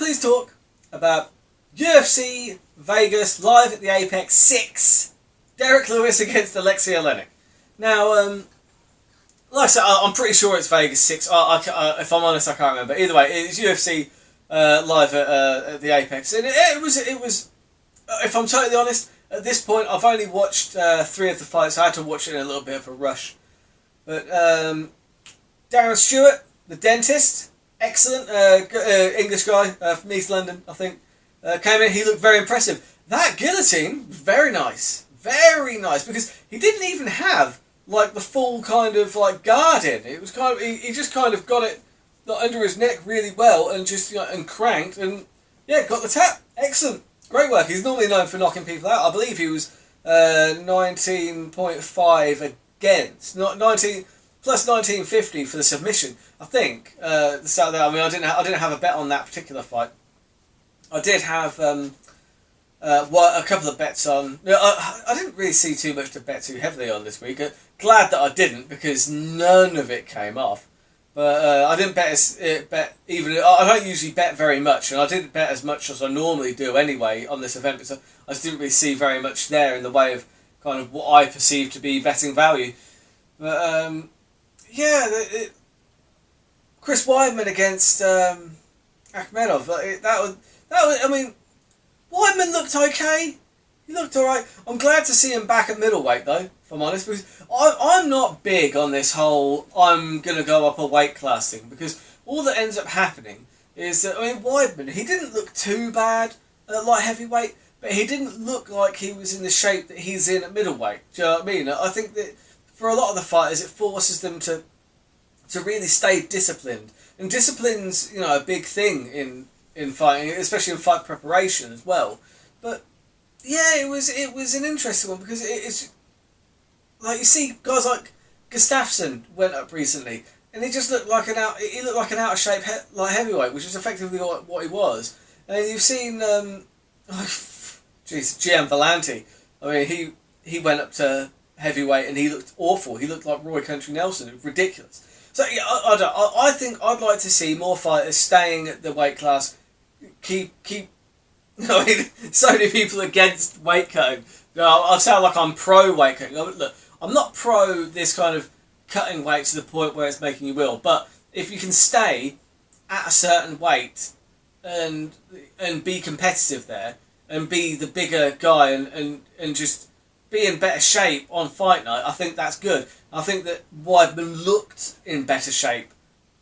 please talk about UFC Vegas live at the Ep28. Derek Lewis against Alexei Oleinik. Now, like I said, I'm pretty sure it's Vegas 6. If I'm honest, I can't remember. Either way, it's UFC live at the Apex, and it was. If I'm totally honest, at this point, I've only watched 3 of the fights. I had to watch it in a little bit of a rush. But Darren Stewart, the dentist, excellent English guy from East London, I think, came in. He looked very impressive. That guillotine, very nice, because he didn't even have like the full kind of like guard in. It was kind of he just kind of got it under his neck really well and just and cranked and got the tap. Excellent, great work. He's normally known for knocking people out. I believe he was 19.5 against, not 19 plus 1950 for the submission. I think the Saturday. I mean, I didn't have a bet on that particular fight. I did have a couple of bets on. I didn't really see too much to bet too heavily on this week. Glad that I didn't, because none of it came off. But I didn't bet even. I don't usually bet very much, and I didn't bet as much as I normally do anyway on this event, because I just didn't really see very much there in the way of kind of what I perceive to be betting value. But Chris Weidman against Akhmedov. That was. I mean, Weidman looked okay. He looked alright. I'm glad to see him back at middleweight, though, if I'm honest, because I'm not big on this whole I'm going to go up a weight class thing, because all that ends up happening is that, I mean, Weidman, he didn't look too bad at light heavyweight, but he didn't look like he was in the shape that he's in at middleweight. Do you know what I mean? I think that for a lot of the fighters, it forces them to really stay disciplined. And discipline's, a big thing in fighting, especially in fight preparation as well. But yeah, it was an interesting one, because it's like you see guys like Gustafsson went up recently, and he just looked like an out of shape light heavyweight, which is effectively what he was. And you've seen Gian Vellante. I mean, he went up to heavyweight and he looked awful. He looked like Roy Country Nelson. It was ridiculous. So yeah, I think I'd like to see more fighters staying at the weight class. Keep. I mean, so many people against weight cutting. I sound like I'm pro weight cutting. Look, I'm not pro this kind of cutting weight to the point where it's making you ill. But if you can stay at a certain weight and be competitive there and be the bigger guy and just be in better shape on fight night, I think that's good. I think that Weidman looked in better shape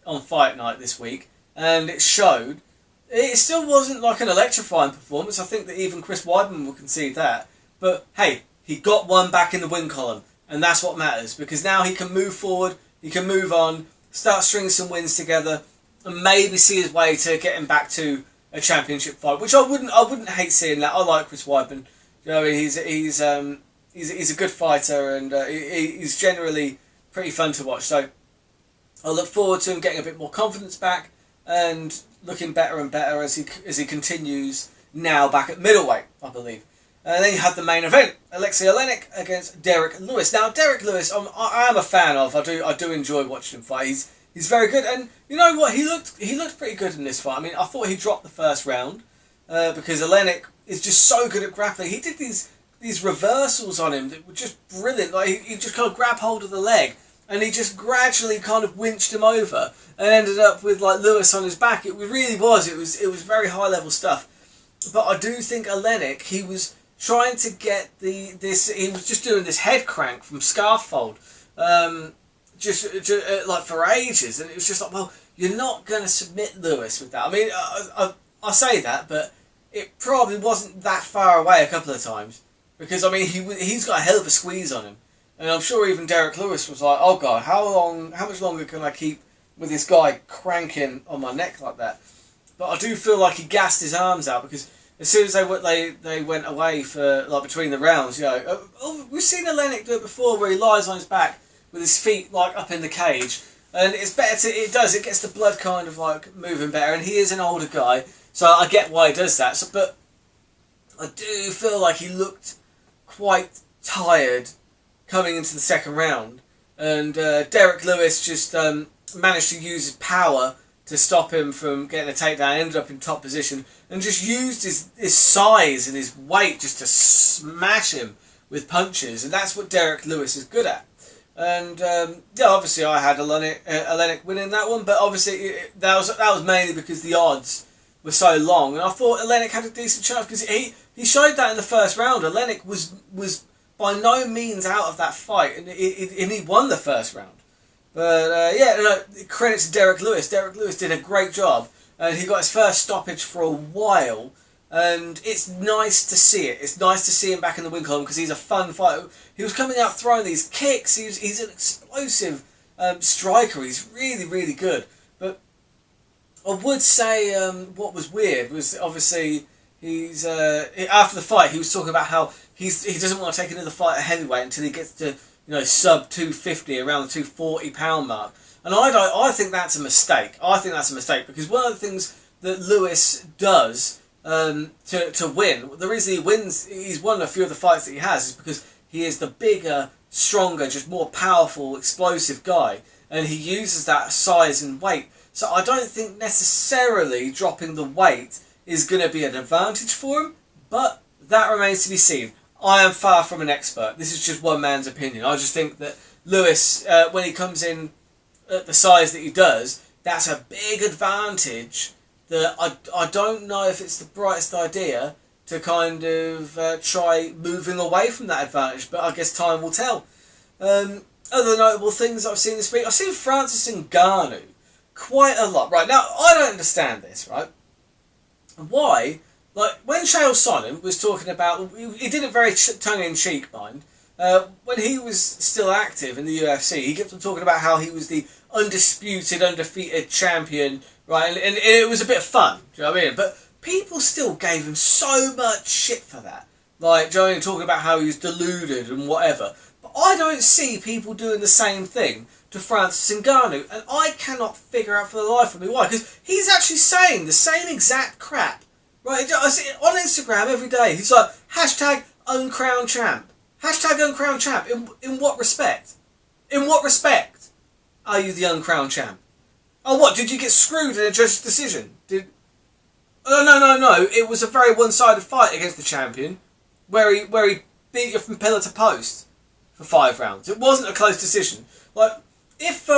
on fight night this week, and it showed. It still wasn't like an electrifying performance. I think that even Chris Weidman will concede that. But hey, he got one back in the win column, and that's what matters, because now he can move forward, he can move on, start stringing some wins together, and maybe see his way to getting back to a championship fight, which I wouldn't hate seeing that. I like Chris Weidman. He's a good fighter, and he's generally pretty fun to watch. So I look forward to him getting a bit more confidence back and looking better and better as he continues now back at middleweight, I believe. And then you had the main event, Alexei Oleinik against Derek Lewis. Now, Derek Lewis, I am a fan of. I do enjoy watching him fight. He's very good, and you know what? He looked pretty good in this fight. I mean, I thought he dropped the first round because Oleinik is just so good at grappling. He did these reversals on him that were just brilliant. Like he just kind of grabbed hold of the leg, and he just gradually kind of winched him over and ended up with like Lewis on his back. It really was. It was very high level stuff. But I do think Oleinik, he was trying to get he was just doing this head crank from scarf fold, just like for ages, and it was just like, well, you're not going to submit Lewis with that. I mean, I say that, but it probably wasn't that far away a couple of times, because I mean he's got a hell of a squeeze on him, and I'm sure even Derek Lewis was like, oh god, how much longer can I keep with this guy cranking on my neck like that? But I do feel like he gassed his arms out, because as soon as they went away for like between the rounds, we've seen Oleinik do it before, where he lies on his back with his feet like up in the cage, and it's better it gets the blood kind of like moving better, and he is an older guy, so I get why he does that. So, but I do feel like he looked quite tired coming into the second round, and Derek Lewis just managed to use his power to stop him from getting a takedown, ended up in top position, and just used his size and his weight just to smash him with punches, and that's what Derek Lewis is good at. And yeah, obviously I had Oleinik winning that one, but obviously that was mainly because the odds were so long, and I thought Oleinik had a decent chance because he showed that in the first round. Oleinik was by no means out of that fight, and he won the first round. But yeah, no, credit to Derek Lewis. Derek Lewis did a great job, and he got his first stoppage for a while. And it's nice to see it. It's nice to see him back in the win column because he's a fun fighter. He was coming out throwing these kicks. He's an explosive striker. He's really, really good. But I would say what was weird was obviously he's after the fight he was talking about how he doesn't want to take another fight at heavyweight until he gets to sub 250, around the 240 pound mark. And I think that's a mistake. I think that's a mistake because one of the things that Lewis does to win, the reason he wins, he's won a few of the fights that he has, is because he is the bigger, stronger, just more powerful, explosive guy, and he uses that size and weight. So I don't think necessarily dropping the weight is going to be an advantage for him, but that remains to be seen. I am far from an expert. This is just one man's opinion. I just think that Lewis, when he comes in at the size that he does, that's a big advantage that I don't know if it's the brightest idea to kind of try moving away from that advantage, but I guess time will tell. Other notable things I've seen this week, I've seen Francis Ngannou quite a lot. Right, now, I don't understand this, right? Why? Like, when Chael Sonnen was talking about, he did it very tongue-in-cheek, mind. When he was still active in the UFC, he kept on talking about how he was the undisputed, undefeated champion, right? And it was a bit of fun, do you know what I mean? But people still gave him so much shit for that. Like, do you know what I mean? Talking about how he was deluded and whatever. But I don't see people doing the same thing to Francis Ngannou, and I cannot figure out for the life of me why. Because he's actually saying the same exact crap. Right, I see it on Instagram every day. He's like, hashtag uncrowned champ. Hashtag uncrowned champ. In what respect? In what respect are you the uncrowned champ? Oh, what? Did you get screwed in a judge's decision? Oh, no. It was a very one-sided fight against the champion, where he beat you from pillar to post for 5 rounds. It wasn't a close decision. Like, if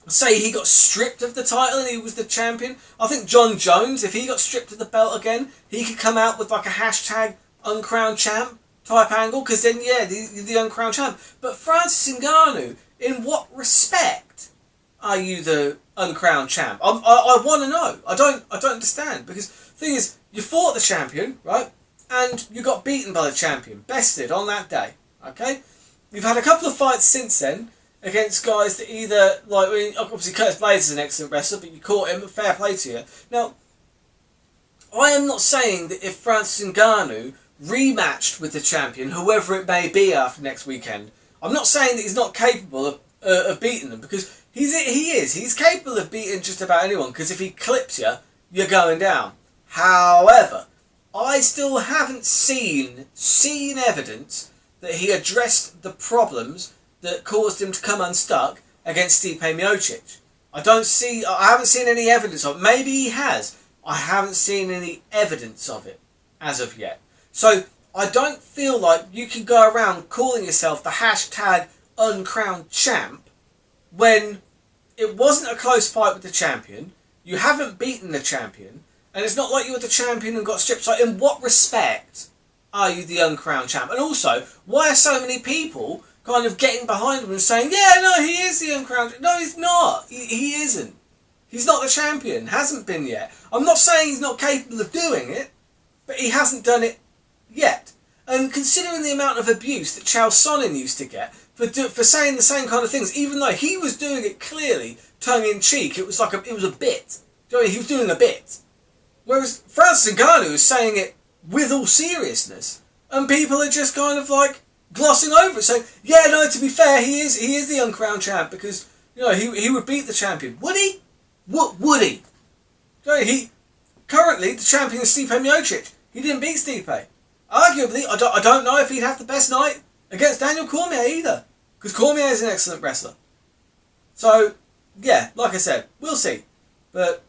say he got stripped of the title and he was the champion, I think John Jones, if he got stripped of the belt again, he could come out with like a hashtag uncrowned champ type angle, because then yeah, the uncrowned champ. But Francis Ngannou, in what respect are you the uncrowned champ? I want to know. I don't understand, because the thing is, you fought the champion, right, and you got beaten by the champion, bested on that day. Okay, you've had a couple of fights since then against guys that either, like, I mean, obviously Curtis Blades is an excellent wrestler, but you caught him, fair play to you. Now, I am not saying that if Francis Ngannou rematched with the champion, whoever it may be after next weekend, I'm not saying that he's not capable of beating them, because he is. He's capable of beating just about anyone, because if he clips you, you're going down. However, I still haven't seen evidence that he addressed the problems that caused him to come unstuck against Stipe Miocic. I haven't seen any evidence of it. Maybe he has. I haven't seen any evidence of it as of yet. So I don't feel like you can go around calling yourself the hashtag uncrowned champ when it wasn't a close fight with the champion, you haven't beaten the champion, and it's not like you were the champion and got stripped. So in what respect are you the uncrowned champ? And also, why are so many people kind of getting behind him and saying, yeah, no, he is the uncrowned. No, he's not. He isn't. He's not the champion. Hasn't been yet. I'm not saying he's not capable of doing it, but he hasn't done it yet. And considering the amount of abuse that Chael Sonnen used to get for saying the same kind of things, even though he was doing it clearly tongue-in-cheek, it was like it was a bit. Do you know what I mean? He was doing a bit. Whereas Francis Ngannou is saying it with all seriousness, and people are just kind of like glossing over it, saying, yeah, no, to be fair, he is the uncrowned champ, because, you know, he would beat the champion. Would he? Would he? Currently, the champion is Stipe Miocic. He didn't beat Stipe. Arguably, I don't know if he'd have the best night against Daniel Cormier either, because Cormier is an excellent wrestler. So, yeah, like I said, we'll see. But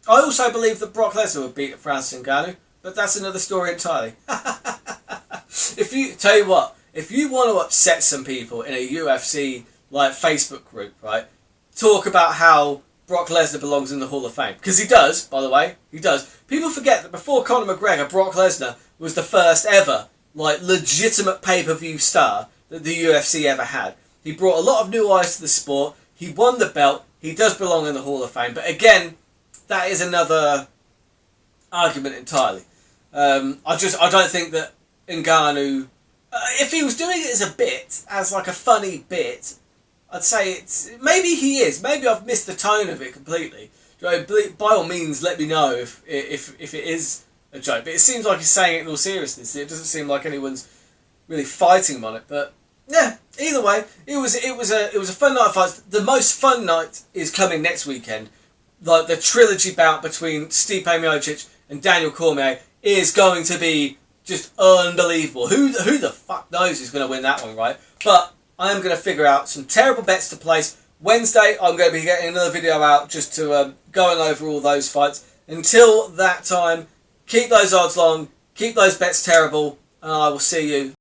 I also believe that Brock Lesnar would beat Francis Ngannou, but that's another story entirely. Tell you what, if you want to upset some people in a UFC like Facebook group, right, talk about how Brock Lesnar belongs in the Hall of Fame, because he does, by the way, he does. People forget that before Conor McGregor, Brock Lesnar was the first ever like legitimate pay-per-view star that the UFC ever had. He brought a lot of new eyes to the sport. He won the belt. He does belong in the Hall of Fame, but again, that is another argument entirely. I don't think that Ngannou, if he was doing it as a bit, as like a funny bit, I'd say maybe he is. Maybe I've missed the tone of it completely. By all means, let me know if it is a joke. But it seems like he's saying it in all seriousness. It doesn't seem like anyone's really fighting him on it. But yeah, either way, it was a fun night of fights. The most fun night is coming next weekend. Like the trilogy bout between Stipe Miocic and Daniel Cormier is going to be just unbelievable. Who the fuck knows who's going to win that one, right? But I'm going to figure out some terrible bets to place. Wednesday, I'm going to be getting another video out just to going over all those fights. Until that time, keep those odds long, keep those bets terrible, and I will see you